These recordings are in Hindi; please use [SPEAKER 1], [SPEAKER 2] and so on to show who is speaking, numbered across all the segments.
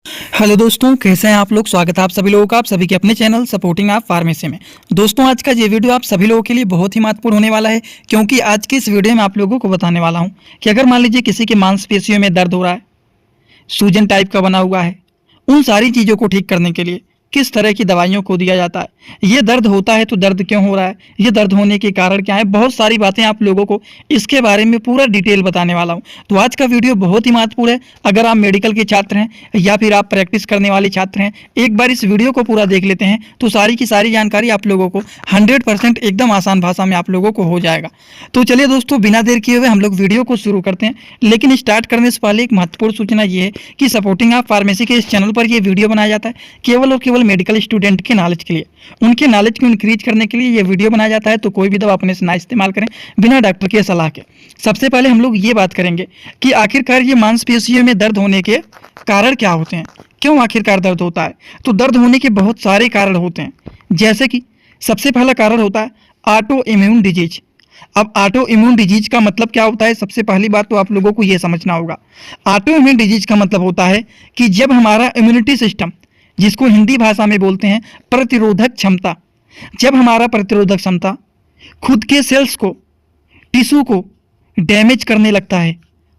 [SPEAKER 1] हेलो दोस्तों, कैसे हैं आप लोग। स्वागत है आप सभी लोगों का आप सभी के अपने चैनल सपोर्टिंग आप फार्मेसी में। दोस्तों, आज का ये वीडियो आप सभी लोगों के लिए बहुत ही महत्वपूर्ण होने वाला है, क्योंकि आज की इस वीडियो में आप लोगों को बताने वाला हूं कि अगर मान लीजिए किसी के मांसपेशियों में दर्द हो रहा है, सूजन टाइप का बना हुआ है, उन सारी चीज़ों को ठीक करने के लिए किस तरह की दवाइयों को दिया जाता है, ये दर्द होता है तो दर्द क्यों हो रहा है, ये दर्द होने के कारण क्या है, बहुत सारी बातें आप लोगों को इसके बारे में पूरा डिटेल बताने वाला हूँ। तो आज का वीडियो बहुत ही महत्वपूर्ण है। अगर आप मेडिकल के छात्र हैं या फिर आप प्रैक्टिस करने वाले छात्र हैं, एक बार इस वीडियो को पूरा देख लेते हैं तो सारी की सारी जानकारी आप लोगों को 100% एकदम आसान भाषा में आप लोगों को हो जाएगा। तो चलिए दोस्तों, बिना देर किए हुए हम लोग वीडियो को शुरू करते हैं। लेकिन स्टार्ट करने से पहले एक महत्वपूर्ण सूचना ये है कि सपोर्टिंग आप फार्मेसी के इस चैनल पर ये वीडियो बनाया जाता है केवल और केवल मेडिकल स्टूडेंट के नॉलेज के लिए, उनके नॉलेज को इंक्रीज करने के लिए ये वीडियो बनाया जाता है। तो कोई भी दवा अपने से ना इस्तेमाल करें बिना डॉक्टर के सलाह के। सबसे पहले हम लोग ये बात करेंगे कि आखिरकार ये मांसपेशियों में दर्द होने के कारण क्या होते हैं, क्यों आखिरकार दर्द होता है। तो दर्द होने के बहुत सारे कारण होते हैं, जैसे कि सबसे पहला कारण होता है ऑटो इम्यून डिजीज। अब ऑटो इम्यून डिजीज का मतलब क्या होता है, सबसे पहली बात तो आप लोगों को यह समझना होगा। ऑटो इम्यून डिजीज का मतलब होता है कि जब हमारा इम्यूनिटी सिस्टम, जिसको हिंदी भाषा में बोलते हैं प्रतिरोधक क्षमता, जब हमारा प्रतिरोधक क्षमता खुद के सेल्स को, टिश्यू को डैमेज करने लगता है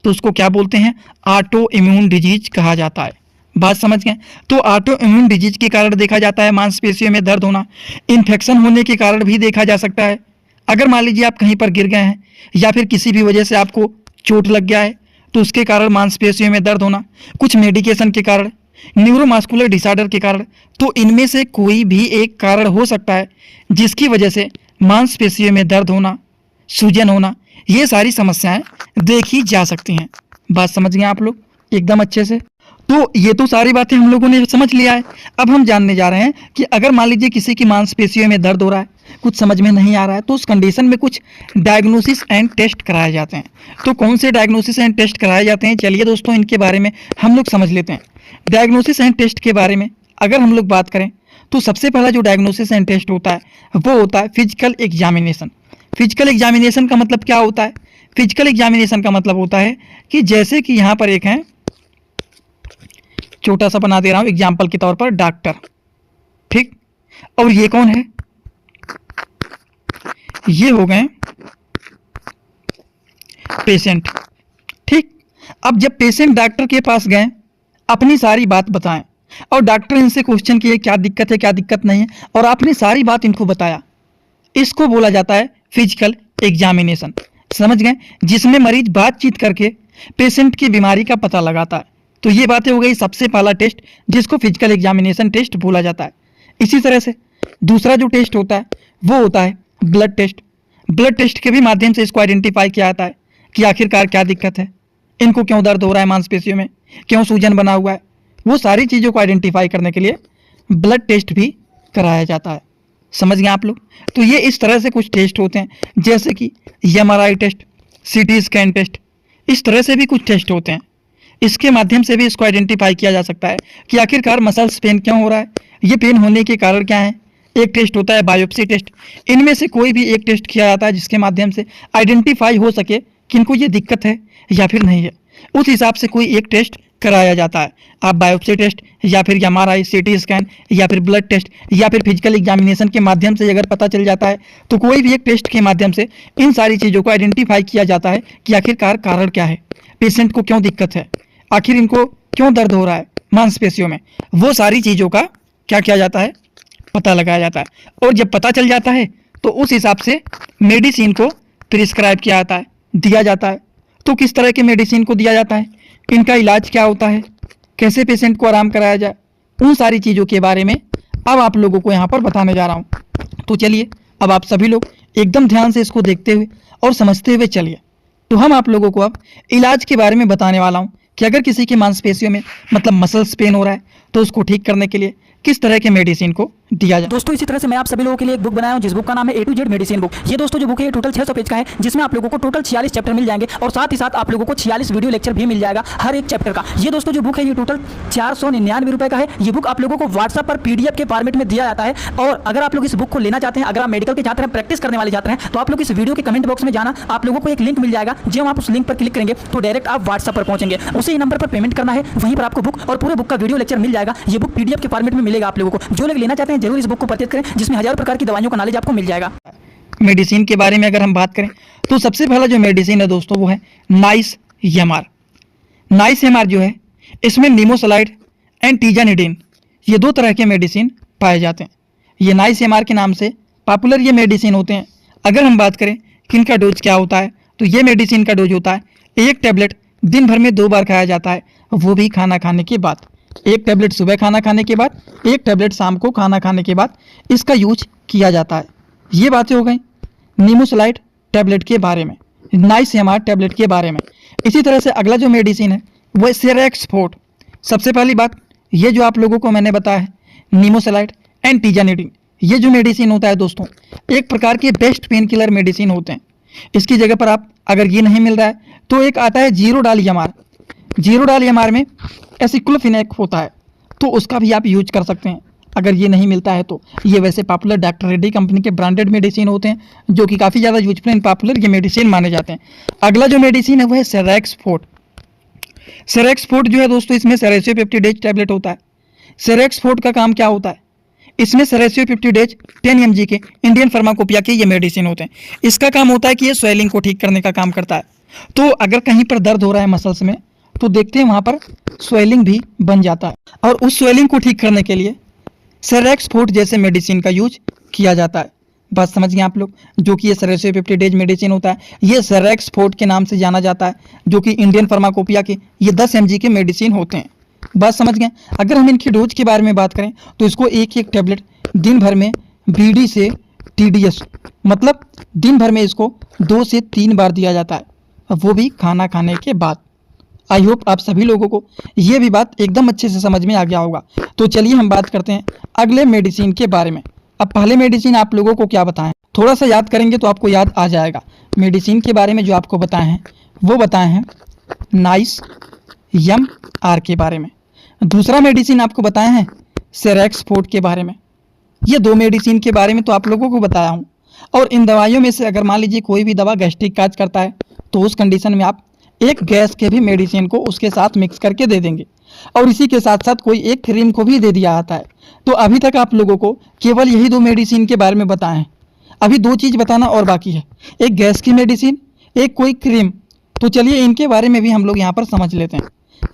[SPEAKER 1] तो उसको क्या बोलते हैं, ऑटो इम्यून डिजीज कहा जाता है। बात समझ गए। तो ऑटो इम्यून डिजीज के कारण देखा जाता है मांसपेशियों में दर्द होना। इन्फेक्शन होने के कारण भी देखा जा सकता है। अगर मान लीजिए आप कहीं पर गिर गए हैं या फिर किसी भी वजह से आपको चोट लग गया है तो उसके कारण मांसपेशियों में दर्द होना, कुछ मेडिकेशन के कारण, न्यूरोमस्कुलर डिसऑर्डर के कारण, तो इनमें से कोई भी एक कारण हो सकता है जिसकी वजह से मांसपेशियों में दर्द होना, सूजन होना, ये सारी समस्याएं देखी जा सकती हैं। बात समझ गए आप लोग एकदम अच्छे से। तो ये तो सारी बातें हम लोगों ने समझ लिया है। अब हम जानने जा रहे हैं कि अगर मान लीजिए किसी की मांसपेशियों में दर्द हो रहा है, कुछ समझ में नहीं आ रहा है, तो उस कंडीशन में कुछ डायग्नोसिस एंड टेस्ट कराए जाते हैं। तो कौन से डायग्नोसिस एंड टेस्ट कराए जाते हैं, चलिए दोस्तों इनके बारे में हम लोग समझ लेते हैं। डायग्नोसिस एंड टेस्ट के बारे में अगर हम लोग बात करें तो सबसे पहला जो डायग्नोसिस एंड टेस्ट होता है वो होता है फिजिकल एग्जामिनेशन। फिजिकल एग्जामिनेशन का मतलब क्या होता है, फिजिकल एग्जामिनेशन का मतलब होता है कि जैसे कि यहाँ पर एक है, छोटा सा बना दे रहा हूँ एग्जाम्पल के तौर पर, डॉक्टर, ठीक, और ये कौन है, ये हो गए पेशेंट, ठीक। अब जब पेशेंट डॉक्टर के पास गए, अपनी सारी बात बताएं और डॉक्टर इनसे क्वेश्चन किए क्या दिक्कत है क्या दिक्कत नहीं है, और आपने सारी बात इनको बताया, इसको बोला जाता है फिजिकल एग्जामिनेशन। समझ गए, जिसमें मरीज बातचीत करके पेशेंट की बीमारी का पता लगाता है। तो ये बातें हो गई सबसे पहला टेस्ट जिसको फिजिकल एग्जामिनेशन टेस्ट बोला जाता है। इसी तरह से दूसरा जो टेस्ट होता है वो होता है ब्लड टेस्ट। ब्लड टेस्ट के भी माध्यम से इसको आइडेंटिफाई किया जाता है कि आखिरकार क्या दिक्कत है, इनको क्यों दर्द हो रहा है मांसपेशियों में, क्यों सूजन बना हुआ है, वो सारी चीज़ों को आइडेंटिफाई करने के लिए ब्लड टेस्ट भी कराया जाता है। समझ गए आप लोग। तो ये इस तरह से कुछ टेस्ट होते हैं, जैसे कि MRI test, CT scan test, इस तरह से भी कुछ टेस्ट होते हैं। इसके माध्यम से भी इसको आइडेंटिफाई किया जा सकता है कि आखिरकार मसल्स पेन क्यों हो रहा है, ये पेन होने के कारण क्या है। एक टेस्ट होता है बायोप्सी टेस्ट। इनमें से कोई भी एक टेस्ट किया जाता है जिसके माध्यम से आइडेंटिफाई हो सके कि इनको ये दिक्कत है या फिर नहीं है, उस हिसाब से कोई एक टेस्ट कराया जाता है। आप बायोप्सी टेस्ट या फिर MRI, CT स्कैन या फिर ब्लड टेस्ट या फिर फिजिकल एग्जामिनेशन के माध्यम से अगर पता चल जाता है तो कोई भी एक टेस्ट के माध्यम से इन सारी चीज़ों को आइडेंटिफाई किया जाता है कि आखिरकार कारण क्या है, पेशेंट को क्यों दिक्कत है, आखिर इनको क्यों दर्द हो रहा है मांसपेशियों में, वो सारी चीज़ों का क्या किया जाता है, पता लगाया जाता है। और जब पता चल जाता है तो उस हिसाब से मेडिसिन को प्रिस्क्राइब किया जाता है, दिया जाता है। तो किस तरह के मेडिसिन को दिया जाता है, इनका इलाज क्या होता है, कैसे पेशेंट को आराम कराया जाए, उन सारी चीज़ों के बारे में अब आप लोगों को यहाँ पर बताने जा रहा हूँ। तो चलिए अब आप सभी लोग एकदम ध्यान से इसको देखते हुए और समझते हुए चलिए। तो हम आप लोगों को अब इलाज के बारे में बताने वाला हूँ कि अगर किसी की मांसपेशियों में मतलब मसल्स पेन हो रहा है तो उसको ठीक करने के लिए किस तरह के मेडिसिन को दिया जाए।
[SPEAKER 2] दोस्तों इसी तरह से मैं आप सभी लोगों के लिए एक बुक बनाया हूं जिस बुक का नाम है A to Z medicine book. ये दोस्तों जो बुक है ये टोटल 600 पेज का है, जिसमें आप लोगों को टोटल 46 चैप्टर मिल जाएंगे और साथ ही साथ आप लोगों को 46 वीडियो लेक्चर भी मिल जाएगा हर एक चैप्टर का। ये दोस्तों जो बुक है ये टोटल 499 रुपए का है। ये बुक आप लोगों को व्हाट्सएप पर PDF के फॉर्मेट में दिया जाता है। और अगर आप लोग इस बुक को लेना चाहते हैं, अगर आप मेडिकल के छात्र हैं, प्रैक्टिस करने वाले छात्र हैं, तो आप लोग इस वीडियो के कमेंट बॉक्स में जाना, आप लोगों को एक लिंक मिल जाएगा। जब आप उस लिंक पर क्लिक करेंगे तो डायरेक्ट आप व्हाट्सएप पर पहुंचेंगे, उसी नंबर पर पेमेंट करना है, वहीं पर आपको बुक और पूरे बुक का वीडियो लेक्चर मिल जाएगा। ये बुक PDF के फॉर्मेट में मिलेगा आप लोगों को। जो लोग लेना चाहते हैं जरूर इस बुक को परचेज करें, जिसमें हजारों प्रकार की दवाइयों का नॉलेज आपको मिल जाएगा।
[SPEAKER 1] मेडिसिन के बारे में अगर हम बात करें तो सबसे पहला जो मेडिसिन है दोस्तों वो है नाइस एमआर। नाइस एमआर जो है इसमें निमोसलाइड एंड टीजानिडीन ये दो तरह के मेडिसिन पाए जाते हैं। ये नाइस एमआर के नाम से पॉपुलर ये मेडिसिन होते हैं। अगर हम बात करें कि इनका डोज क्या होता है तो ये मेडिसिन का डोज होता है 1 टैबलेट दिन भर में 2 बार खाया जाता है, वो भी खाना खाने के बाद। 1 टैबलेट सुबह खाना खाने के बाद, 1 टैबलेट शाम को खाना खाने के बाद इसका यूज किया जाता है। ये बातें हो गई निमोसलाइड टैबलेट के बारे में, नाइस एमआर टैबलेट के बारे में। इसी तरह से अगला जो मेडिसिन है वो है सेरेक्सफोर्ट। सबसे पहली बात ये जो आप लोगों को मैंने बताया है निमोसलाइड एंड टीजानिडीन, ये जो मेडिसिन होता है दोस्तों एक प्रकार के बेस्ट पेन किलर मेडिसिन होते हैं। इसकी जगह पर आप अगर ये नहीं मिल रहा है तो एक आता है जीरोडाल एमआर। जीरोडाल एमआर में एसिक्लोफिनेक होता है, तो उसका भी आप यूज कर सकते हैं अगर ये नहीं मिलता है तो। ये वैसे पॉपुलर डॉक्टर रेड्डी कंपनी के ब्रांडेड मेडिसिन होते हैं जो कि काफ़ी ज़्यादा यूजफुल एंड पॉपुलर ये मेडिसिन माने जाते हैं। अगला जो मेडिसिन है वो है सेरेक्सफोर्ट। सेरेक्सफोर्ट जो है दोस्तों इसमें सेरेसियोपेप्टिडेज टैबलेट होता है। सेरेक्सफोर्ट का काम क्या होता है, इसमें सेरेसियोपेप्टिडेज 10 mg के इंडियन फार्माकोपिया के ये मेडिसिन होते हैं। इसका काम होता है कि ये स्वेलिंग को ठीक करने का काम करता है। तो अगर कहीं पर दर्द हो रहा है मसल्स में तो देखते हैं वहाँ पर स्वेलिंग भी बन जाता है, और उस स्वेलिंग को ठीक करने के लिए सेरेक्सफोर्ट जैसे मेडिसिन का यूज किया जाता है। बात समझ गए आप लोग, जो कि ये सेरेसियोपेप्टिडेज मेडिसिन होता है ये सेरेक्सफोर्ट के नाम से जाना जाता है, जो कि इंडियन फार्माकोपिया के ये 10 mg के मेडिसिन होते हैं। बात समझ गए। अगर हम इनकी डोज के बारे में बात करें तो इसको एक टैबलेट दिन भर में BD से TDS मतलब दिन भर में इसको 2 से 3 बार दिया जाता है, वो भी खाना खाने के बाद। आई होप आप सभी लोगों को ये भी बात एकदम अच्छे से समझ में आ गया होगा। तो चलिए हम बात करते हैं अगले मेडिसिन के बारे में। अब पहले मेडिसिन आप लोगों को क्या बताएं, थोड़ा सा याद करेंगे तो आपको याद आ जाएगा। मेडिसिन के बारे में जो आपको बताए हैं वो बताए हैं नाइस एमआर के बारे में। दूसरा मेडिसिन आपको बताए हैं सेरेक्सफोर्ट के बारे में। ये 2 मेडिसिन के बारे में तो आप लोगों को बताया हूँ। और इन दवाइयों में से अगर मान लीजिए कोई भी दवा गैस्ट्रिक काज करता है तो उस कंडीशन में आप एक गैस के भी मेडिसिन को उसके साथ मिक्स करके दे देंगे, और इसी के साथ साथ कोई एक क्रीम को भी दे दिया जाता है। तो अभी तक आप लोगों को केवल यही 2 मेडिसिन के बारे में बताए हैं। अभी 2 चीज़ बताना और बाकी है, एक गैस की मेडिसिन, एक कोई क्रीम। तो चलिए इनके बारे में भी हम लोग यहाँ पर समझ लेते हैं।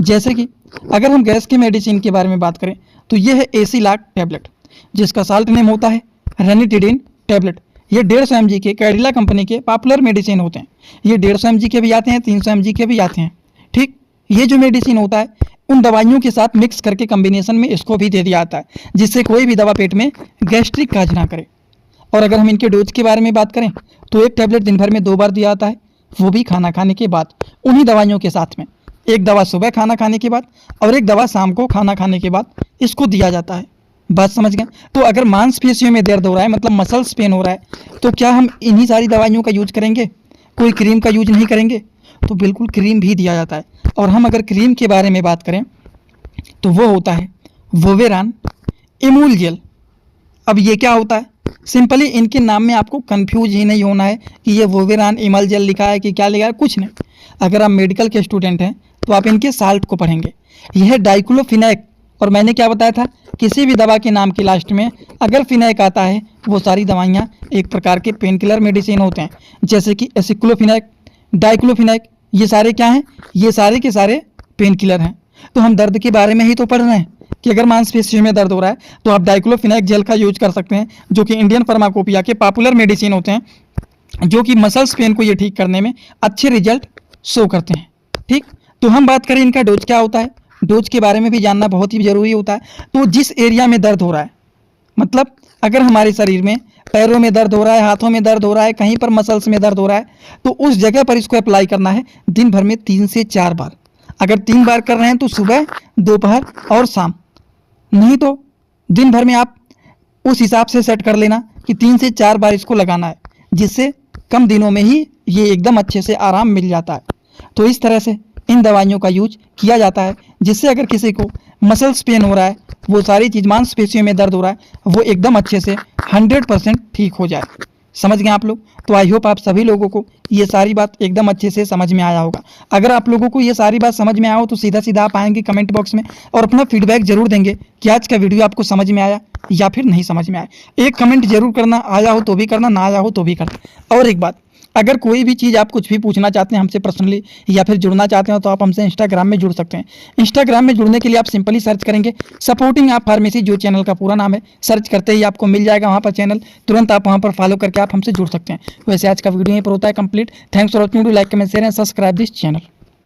[SPEAKER 1] जैसे कि अगर हम गैस की मेडिसिन के बारे में बात करें तो ये है एसिलाक टैबलेट, जिसका साल्ट नेम होता है रेनिटिडिन टैबलेट। ये 150 mg के कैडिला कंपनी के पॉपुलर मेडिसिन होते हैं। ये 150 mg के भी आते हैं, 300 mg के भी आते हैं। ठीक, ये जो मेडिसिन होता है उन दवाइयों के साथ मिक्स करके कम्बिनेशन में इसको भी दे दिया जाता है, जिससे कोई भी दवा पेट में गैस्ट्रिक काज ना करे। और अगर हम इनके डोज के बारे में बात करें तो एक टैबलेट दिन भर में 2 बार दिया जाता है, वो भी खाना खाने के बाद। उन्हीं दवाइयों के साथ में एक दवा सुबह खाना खाने के बाद और एक दवा शाम को खाना खाने के बाद इसको दिया जाता है। बात समझ गए। तो अगर मांसपेशियों में दर्द हो रहा है मतलब मसल्स पेन हो रहा है तो क्या हम इन्हीं सारी दवाइयों का यूज करेंगे, कोई क्रीम का यूज नहीं करेंगे? तो बिल्कुल क्रीम भी दिया जाता है। और हम अगर क्रीम के बारे में बात करें तो वो होता है वोवेरान इमूल जेल। अब ये क्या होता है, सिंपली इनके नाम में आपको कंफ्यूज ही नहीं होना है कि ये वोवेरान इमल जेल लिखा है कि क्या लिखा है, कुछ नहीं। अगर आप मेडिकल के स्टूडेंट हैं तो आप इनके साल्ट को पढ़ेंगे। यह है डाइक्लोफिनेक। और मैंने क्या बताया था, किसी भी दवा के नाम के लास्ट में अगर फिनेक आता है वो सारी दवाइयाँ एक प्रकार के पेन किलर मेडिसिन होते हैं, जैसे कि एसिक्लोफिनेक, डाइक्लोफिनेक, ये सारे क्या हैं, ये सारे के सारे पेन किलर हैं। तो हम दर्द के बारे में ही तो पढ़ रहे हैं कि अगर मांसपेशियों में दर्द हो रहा है तो आप डाइक्लोफिनेक जेल का यूज कर सकते हैं, जो कि इंडियन फार्माकोपिया के पॉपुलर मेडिसिन होते हैं, जो कि मसल्स पेन को ये ठीक करने में अच्छे रिजल्ट शो करते हैं। ठीक, तो हम बात करें इनका डोज क्या होता है, डोज के बारे में भी जानना बहुत ही ज़रूरी होता है। तो जिस एरिया में दर्द हो रहा है, मतलब अगर हमारे शरीर में पैरों में दर्द हो रहा है, हाथों में दर्द हो रहा है, कहीं पर मसल्स में दर्द हो रहा है, तो उस जगह पर इसको अप्लाई करना है दिन भर में 3 से 4 बार। अगर 3 बार कर रहे हैं तो सुबह, दोपहर और शाम, नहीं तो दिन भर में आप उस हिसाब से सेट कर लेना कि 3 से 4 बार इसको लगाना है, जिससे कम दिनों में ही ये एकदम अच्छे से आराम मिल जाता है। तो इस तरह से इन दवाइयों का यूज किया जाता है, जिससे अगर किसी को मसल्स पेन हो रहा है, वो सारी चीज़ मांसपेशियों में दर्द हो रहा है, वो एकदम अच्छे से 100% ठीक हो जाए। समझ गए आप लोग? तो आई होप आप सभी लोगों को ये सारी बात एकदम अच्छे से समझ में आया होगा। अगर आप लोगों को ये सारी बात समझ में आया हो तो सीधा सीधा आप आएंगे कमेंट बॉक्स में और अपना फीडबैक जरूर देंगे कि आज का वीडियो आपको समझ में आया या फिर नहीं समझ में आया। एक कमेंट जरूर करना, आया हो तो भी करना, ना आया हो तो भी करना। और एक बात, अगर कोई भी चीज़ आप कुछ भी पूछना चाहते हैं हमसे पर्सनली या फिर जुड़ना चाहते हो तो आप हमसे इंस्टाग्राम में जुड़ सकते हैं। इंस्टाग्राम में जुड़ने के लिए आप सिंपली सर्च करेंगे सपोर्टिंग आप फार्मेसी, जो चैनल का पूरा नाम है। सर्च करते ही आपको मिल जाएगा वहाँ पर चैनल, तुरंत आप वहाँ पर फॉलो करके आप हमसे जुड़ सकते हैं। वैसे आज का वीडियो यहीं पर होता है complete. Thanks for watching, like comment share and subscribe this channel.